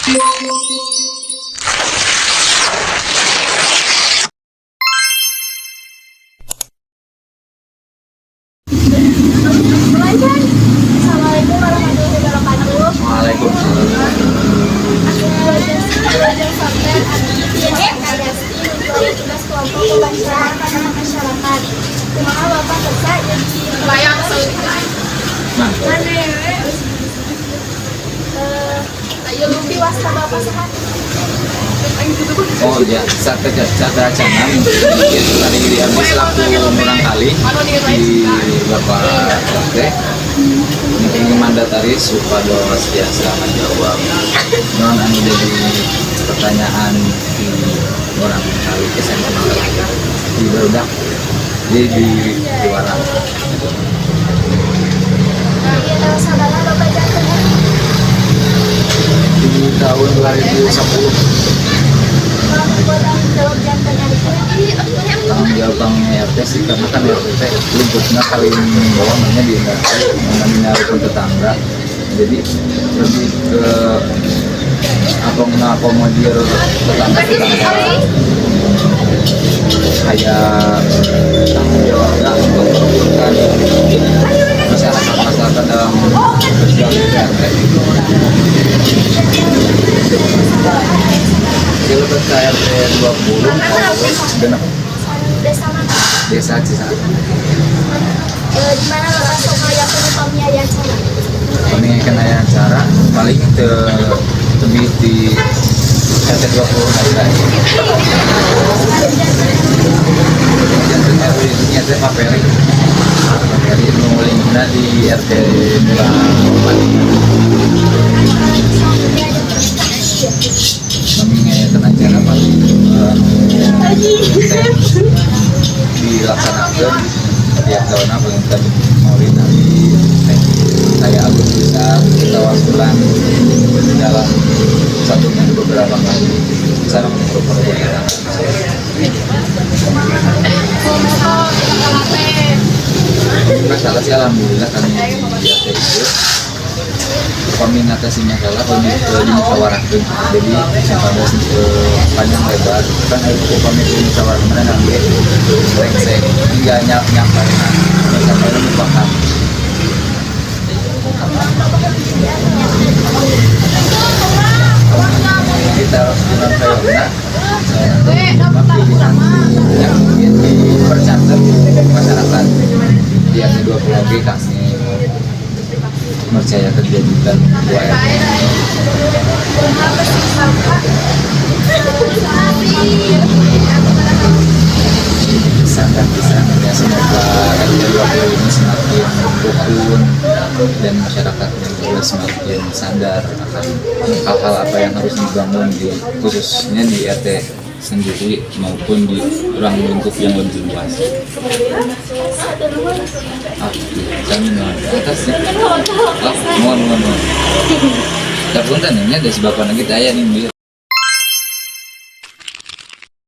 Assalamualaikum warahmatullahi wabarakatuh. Waalaikumsalam. Belajar software Kayasti tugas kelompok pembelajaran pada masyarakat. Kumaha Bapak kerja jadi layang Nah, mana ya? Ayo lebih wasta Bapak sehat. oh ya, saat cara canang itu tadi diambil selaku murang kali di Bapak RT. Ini mandataris supados biasa menjawab non anu jadi pertanyaan di orang kali kesan di barudak di warang. Saudara Bapak jangan Di tahun 2010 jawab jangan tanggung jawab Bang RT sih, karena kan RT lingkupnya paling bawah namanya di namanya rukun tetangga, jadi lebih ke apa mengakomodir tetangga kayak tanggung jawabnya untuk merukunkan masyarakat dalam berjuang di RT. Silebet ke RT 20 genep desa mana? desa Cisaat. Di mana lokasi yang penumpangnya yang cara? Mengingatkan ayah acara paling lebih di RT 20 hari jantungnya ulinya saya paperi nulingnya di RT 24 mengingatkan acara paling dilaksanakan tiap tahun paling tadi maulid nabi kayak Agustusan tawasulan dalam satu minggu beberapa kali secara mengumpulkan kegiatan. Masalah sih alhamdulillah kami di RT itu kami mengatasi masalah dimusyawarahkan, jadi pada panjang lebar kan itu kami dimusyawarahkan mana nanti brengsek hingga nyampai sampai lebih paham. Kita harus dengan kayaknya yang mungkin dipercantik masyarakat di RT 20 lagi kasih percaya kegiatan dua sadar bisa ya, semoga RT 20 ini semakin rukun dan masyarakatnya juga semakin sadar akan hal-hal apa yang harus dibangun di khususnya di RT sendiri maupun di ruang lingkup yang lebih luas. Kami di atasnya. Mohon. Tapi punten ini ada sebab kita ya nih.